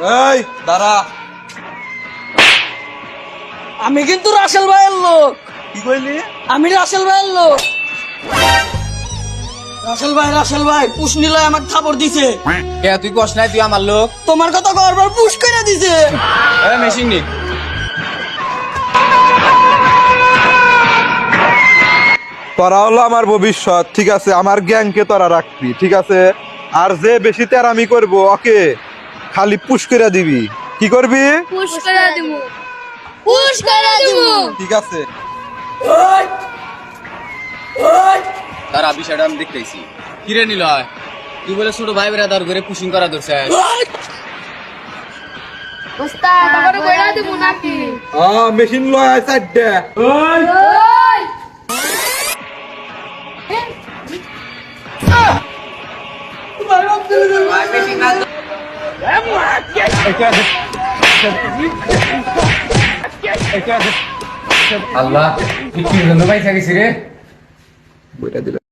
এই দাঁড়া। আমি কিন্তু রাসেল ভাইয়ের লোক। কি কইলি? আমি রাসেল ভাইয়ের লোক। রাসেল ভাই পুষ নিলয় আমাকে থাপড় দিছে। কে তুই কস নাই, তুই আমার লোক। তোমার কথা করবার পুষ করে দিছে। মেশিন নিক। তোরা হলো আমার ভবিষ্যৎ, ঠিক আছে? আমার গ্যাংকে তোরা রাখবি, ঠিক আছে? আর যে বেশি তেরামি করবো ওকে খালি পুশ করে দিবি। কি করবি? পুশ করে দিমু, পুশ করে দিমু। ঠিক আছে। তারা বিষয়টা আমি দেখতেছি। কিরে নিলয়, তুই বলে ছোট ভাই বেড়াদার ঘরে পুশিং করা ধরছে। ওস্তাদ আবার কইরা দিমু নাকি? মেশিন লয় আয় সাইডে। ওই আল্লাহ, কি জন্য ভাই থাকিস রে? বইটা দিলে